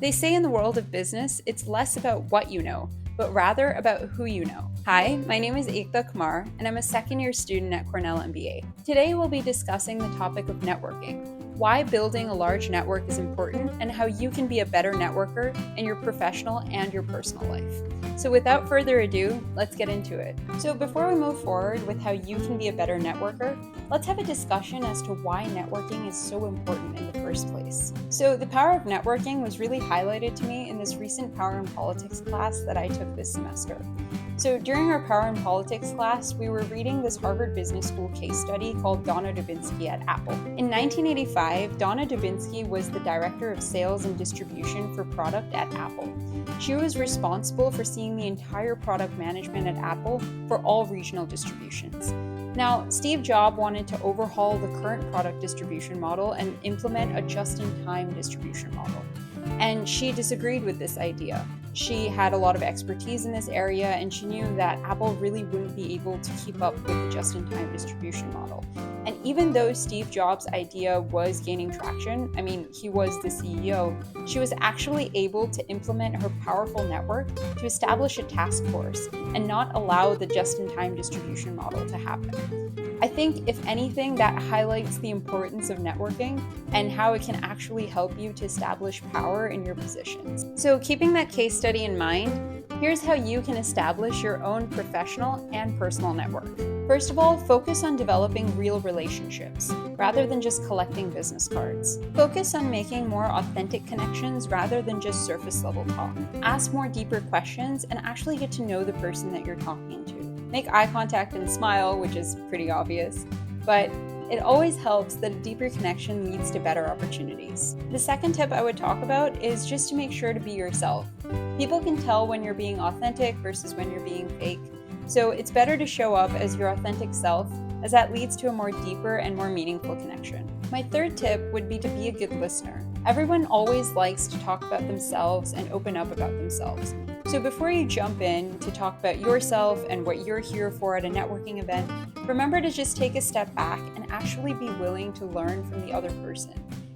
They say in the world of business, it's less about what you know, but rather about who you know. Hi, my name is Ekta Kumar, and I'm a second-year student at Cornell MBA. Today we'll be discussing the topic of networking, why building a large network is important, and how you can be a better networker in your professional and your personal life. So without further ado, let's get into it. So before we move forward with how you can be a better networker, let's have a discussion as to why networking is so important in the first place. So the power of networking was really highlighted to me in this recent Power in Politics class that I took this semester. So during our Power in Politics class, we were reading this Harvard Business School case study called Donna Dubinsky at Apple. In 1985, Donna Dubinsky was the director of sales and distribution for product at Apple. She was responsible for seeing the entire product management at Apple for all regional distributions. Now, Steve Jobs wanted to overhaul the current product distribution model and implement a just-in-time distribution model. And she disagreed with this idea. She had a lot of expertise in this area, and she knew that Apple really wouldn't be able to keep up with the just-in-time distribution model. And even though Steve Jobs' idea was gaining traction, he was the CEO, she was actually able to implement her powerful network to establish a task force and not allow the just-in-time distribution model to happen. I think, if anything, that highlights the importance of networking and how it can actually help you to establish power in your positions. So keeping that case study in mind, here's how you can establish your own professional and personal network. First of all, focus on developing real relationships rather than just collecting business cards. Focus on making more authentic connections rather than just surface level talk. Ask more deeper questions and actually get to know the person that you're talking to. Make eye contact and smile, which is pretty obvious, but it always helps that a deeper connection leads to better opportunities. The second tip I would talk about is just to make sure to be yourself. People can tell when you're being authentic versus when you're being fake, so it's better to show up as your authentic self, as that leads to a more deeper and more meaningful connection. My third tip would be to be a good listener. Everyone always likes to talk about themselves and open up about themselves. So before you jump in to talk about yourself and what you're here for at a networking event, remember to just take a step back and actually be willing to learn from the other person.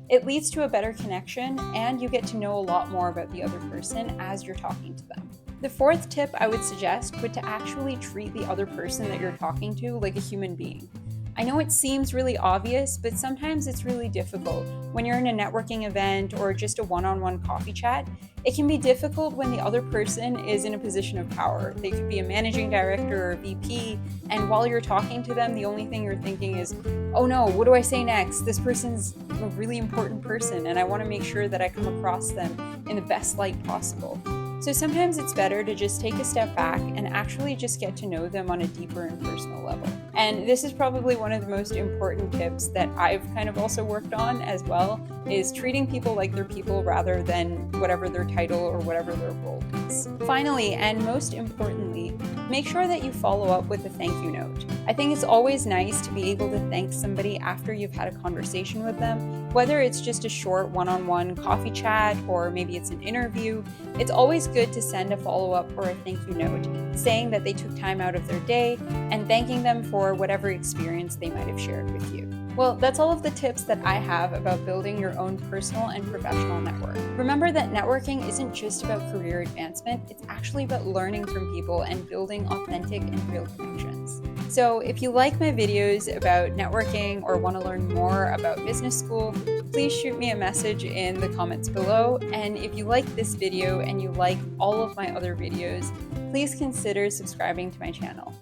It leads to a better connection, and you get to know a lot more about the other person as you're talking to them. The fourth tip I would suggest would to actually treat the other person that you're talking to like a human being. I know it seems really obvious, but sometimes it's really difficult. When you're in a networking event or just a one-on-one coffee chat, it can be difficult when the other person is in a position of power. They could be a managing director or a VP, and while you're talking to them, the only thing you're thinking is, oh no, what do I say next? This person's a really important person, and I want to make sure that I come across them in the best light possible. So sometimes it's better to just take a step back and actually just get to know them on a deeper and personal level. And this is probably one of the most important tips that I've kind of also worked on as well, is treating people like they're people rather than whatever their title or whatever their role is. Finally, and most importantly, make sure that you follow up with a thank you note. I think it's always nice to be able to thank somebody after you've had a conversation with them, whether it's just a short one-on-one coffee chat or maybe it's an interview. It's always good to send a follow-up or a thank you note saying that they took time out of their day and thanking them for whatever experience they might have shared with you. Well, that's all of the tips that I have about building your own personal and professional network. Remember that networking isn't just about career advancement, it's actually about learning from people and building authentic and real connections. So if you like my videos about networking or want to learn more about business school, please shoot me a message in the comments below. And if you like this video and you like all of my other videos, please consider subscribing to my channel.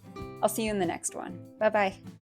I'll see you in the next one. Bye-bye.